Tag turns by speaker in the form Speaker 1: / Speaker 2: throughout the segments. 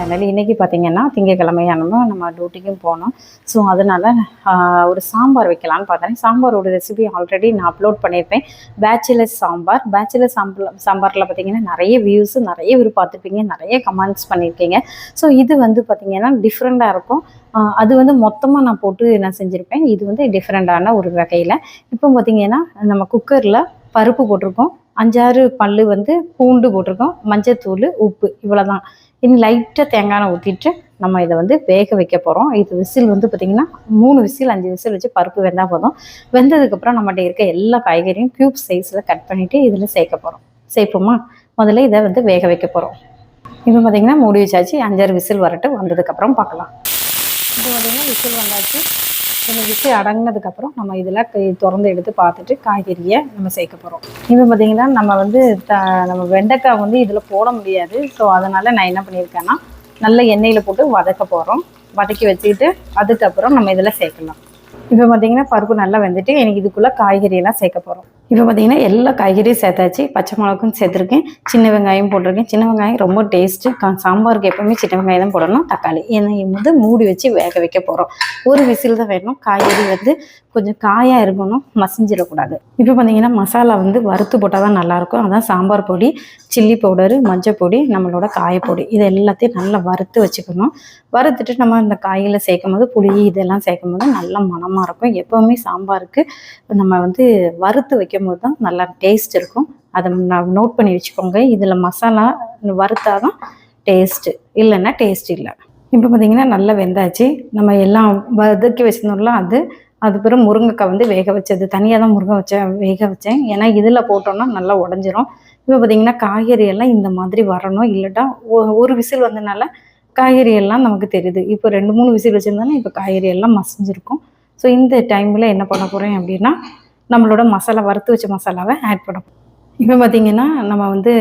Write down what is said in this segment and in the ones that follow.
Speaker 1: Channel. இன்றைக்கி பார்த்திங்கன்னா திங்கக்கிழமையானமோ நம்ம டியூட்டிக்கும் போனோம். ஸோ அதனால் ஒரு சாம்பார் வைக்கலான்னு பார்த்தேன். சாம்பாரோட ரெசிபி ஆல்ரெடி நான் அப்லோட் பண்ணியிருப்பேன். பேச்சுலர்ஸ் சாம்பாரில் பார்த்திங்கன்னா நிறைய வியூஸு, நிறைய பேர் பார்த்துருப்பீங்க, நிறைய கமெண்ட்ஸ் பண்ணியிருக்கீங்க. ஸோ இது வந்து பார்த்திங்கன்னா டிஃப்ரெண்ட்டாக இருக்கும். அது வந்து மொத்தமாக நான் போட்டு நான் செஞ்சுருப்பேன். இது வந்து டிஃப்ரெண்ட்டான ஒரு வகையில். இப்போ பார்த்திங்கன்னா நம்ம குக்கரில் பருப்பு போட்டிருக்கோம், 5-6 பல்லு வந்து பூண்டு போட்டிருக்கோம், மஞ்சத்தூள், உப்பு, இவ்வளோ தான். இனி லைட்டாக தேங்காய் எண்ணெய் ஊற்றிட்டு நம்ம இதை வந்து வேக வைக்க போகிறோம். இது விசில் வந்து பார்த்திங்கன்னா 3 விசில் 5 விசில் வச்சு பருப்பு வெந்தால் போதும். வெந்ததுக்கப்புறம் நம்மகிட்ட இருக்க எல்லா காய்கறியும் க்யூப் சைஸில் கட் பண்ணிவிட்டு இதில் சேர்க்க போகிறோம். சேர்ப்போமா? முதல்ல இதை வந்து வேக வைக்க போகிறோம். இப்போ பார்த்திங்கன்னா மூடி வச்சாச்சு. 5-6 விசில் வரட்டும், வந்ததுக்கப்புறம் பார்க்கலாம். இப்போ பார்த்திங்கன்னா விசில் வந்தாச்சு. இந்த விசில் அடங்கினதுக்கப்புறம் நம்ம இதில் திறந்து எடுத்து பார்த்துட்டு காய்கறியை நம்ம சேர்க்க போகிறோம். இப்போ பார்த்திங்கன்னா நம்ம வந்து நம்ம வெண்டைக்காய் வந்து இதில் போட முடியாது. ஸோ அதனால் நான் என்ன பண்ணியிருக்கேன்னா நல்ல எண்ணெயில் போட்டு வதக்க போகிறோம். வதக்கி வச்சுக்கிட்டு அதுக்கப்புறம் நம்ம இதில் சேர்க்கலாம். இப்போ பார்த்திங்கன்னா பருப்பு நல்லா வெந்துட்டு எனக்கு இதுக்குள்ளே காய்கறியெல்லாம் சேர்க்க போகிறோம். இப்போ பார்த்திங்கன்னா எல்லா காய்கறியும் சேர்த்தாச்சு. பச்சை மிளகும் சேர்த்துருக்கேன், சின்ன வெங்காயம் போட்டிருக்கேன். சின்ன வெங்காயம் ரொம்ப டேஸ்ட்டு. சாம்பாருக்கு எப்போவுமே சின்ன வெங்காயம் தான் போடணும். தக்காளி எண்ணெய் வந்து மூடி வச்சு வேக வைக்க போகிறோம். ஒரு விசில் தான் வேணும். காய்கறி வந்து கொஞ்சம் காயாக இருக்கணும், மசிஞ்சிடக்கூடாது. இப்போ பார்த்திங்கன்னா மசாலா வந்து வறுத்து போட்டால் தான் நல்லாயிருக்கும். அதான் சாம்பார் பொடி, சில்லி பவுடரு, மஞ்சள் பொடி, நம்மளோட காயப்பொடி, இது எல்லாத்தையும் நல்லா வறுத்து வச்சுக்கணும். வறுத்துட்டு நம்ம இந்த காயில் சேர்க்கும் போது புளி இதெல்லாம் சேர்க்கும் போது நல்லா மணமாக இருக்கும். எப்போவுமே சாம்பாருக்கு நம்ம வந்து வறுத்து வைக்கும் போது தான் நல்லா டேஸ்ட் இருக்கும். அதை நான் நோட் பண்ணி வச்சுக்கோங்க. இதில் மசாலா வறுத்தா தான் டேஸ்ட்டு, இல்லைன்னா டேஸ்ட் இல்லை. இப்போ பார்த்திங்கன்னா நல்லா வெந்தாச்சு. நம்ம எல்லாம் வதக்கி வச்சுருந்தோம்ல, அது பிறகு முருங்கைக்காய் வந்து வேக வச்சது தனியாக தான் வேக வச்சேன். ஏன்னா இதில் போட்டோன்னா நல்லா உடஞ்சிரும். இப்போ பார்த்திங்கன்னா காய்கறி எல்லாம் இந்த மாதிரி வரணும். இல்லட்டா ஒரு விசில் வந்தனால காய்கறி எல்லாம் நமக்கு தெரியுது. இப்போ 2-3 விசில் வச்சுருந்தாலும் இப்போ காய்கறி எல்லாம் மசிஞ்சிருக்கும். ஸோ இந்த டைமில் என்ன பண்ண போகிறேன் அப்படின்னா நம்மளோட மசாலா வறுத்து வச்ச மசாலாவை ஆட் பண்ண போகிறோம். இப்போ பார்த்திங்கன்னா நம்ம வந்து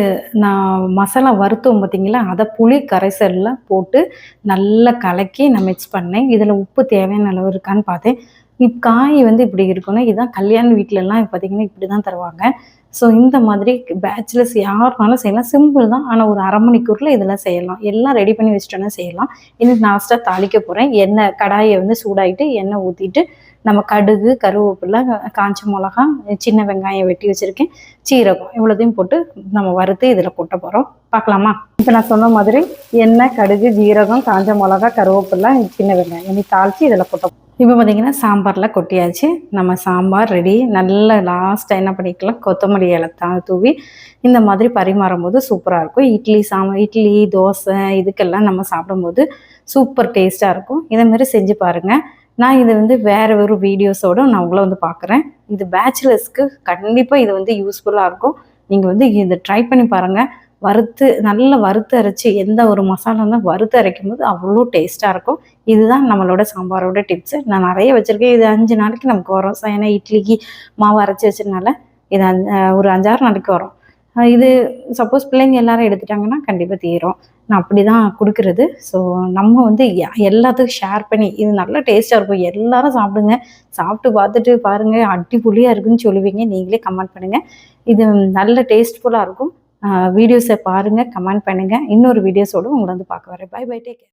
Speaker 1: நான் மசாலா வறுத்தோம் பார்த்திங்களா, அதை புளி கரைசலில் போட்டு நல்லா கலக்கி நான் மிக்ஸ் பண்ணேன். இதில் உப்பு தேவையான அளவு இருக்கான்னு பார்த்தேன். காய் வந்து இப்படி இருக்கணும். இதுதான் கல்யாண வீட்டிலலாம் பார்த்திங்கன்னா இப்படி தான் தருவாங்க. ஸோ இந்த மாதிரி பேச்சுலர்ஸ் யாருனாலும் செய்யலாம். சிம்பிள் தான். ஆனால் ஒரு அரை மணிக்கூரில் இதெல்லாம் செய்யலாம். எல்லாம் ரெடி பண்ணி வச்சுட்டோன்னா செய்யலாம். இன்னும் லாஸ்ட்டாக தாளிக்க போகிறேன். எண்ணெய் கடாயை வந்து சூடாகிட்டு எண்ணெய் ஊற்றிட்டு நம்ம கடுகு, கருவேப்பிலை, காஞ்ச மிளகா, சின்ன வெங்காயம் வெட்டி வச்சுருக்கேன், சீரகம், இவ்வளோத்தையும் போட்டு நம்ம வறுத்து இதில் கொட்ட போகிறோம். பார்க்கலாமா? இப்போ நான் சொன்ன மாதிரி எண்ணெய், கடுகு, ஜீரகம், காஞ்ச மிளகா, கருவேப்பிலை, சின்ன வெங்காயம் இனி தாளித்து இதில் கொட்ட. இப்போ பார்த்திங்கன்னா சாம்பாரில் கொட்டியாச்சு. நம்ம சாம்பார் ரெடி. நல்ல லாஸ்ட்டாக என்ன பண்ணிக்கலாம், கொத்தமல்லி இலை தூவி இந்த மாதிரி பரிமாறும் போது சூப்பராக இருக்கும். இட்லி, தோசை இதுக்கெல்லாம் நம்ம சாப்பிடும்போது சூப்பர் டேஸ்ட்டாக இருக்கும். இதேமாரி செஞ்சு பாருங்கள். நான் இது வந்து வேறு ஒரு வீடியோஸோடு நான் உங்களை வந்து பார்க்குறேன். இது பேச்சுலர்ஸ்க்கு கண்டிப்பாக இது வந்து யூஸ்ஃபுல்லாக இருக்கும். நீங்கள் வந்து இதை ட்ரை பண்ணி பாருங்கள். நல்லா வறுத்து அரைச்சி எந்த ஒரு மசாலா தான் வறுத்து அரைக்கும் போது அவ்வளோ டேஸ்ட்டாக இருக்கும். இதுதான் நம்மளோட சாம்பாரோட டிப்ஸு. நான் நிறைய வச்சுருக்கேன். இது 5 நாளைக்கு நமக்கு வரும். ஏன்னா இட்லிக்கு மாவு அரைச்சி வச்சதுனால இது ஒரு 5-6 நாளைக்கு வரும். இது சப்போஸ் பிள்ளைங்க எல்லாரும் எடுத்துட்டாங்கன்னா கண்டிப்பாக தீரும். நான் அப்படி தான் கொடுக்குறது. ஸோ நம்ம வந்து எல்லாத்துக்கும் ஷேர் பண்ணி இது நல்லா டேஸ்ட்டாக இருக்கும். எல்லாரும் சாப்பிடுங்க. சாப்பிட்டு பார்த்துட்டு பாருங்கள், அடிப்பொலியாக இருக்குன்னு சொல்லுவீங்க. நீங்களே கமெண்ட் பண்ணுங்கள். இது நல்ல டேஸ்ட்ஃபுல்லாக இருக்கும். வீடியோஸை பாருங்கள், கமெண்ட் பண்ணுங்கள். இன்னொரு வீடியோஸோடு உங்களை வந்து பார்க்க வரேன். Bye bye, take care.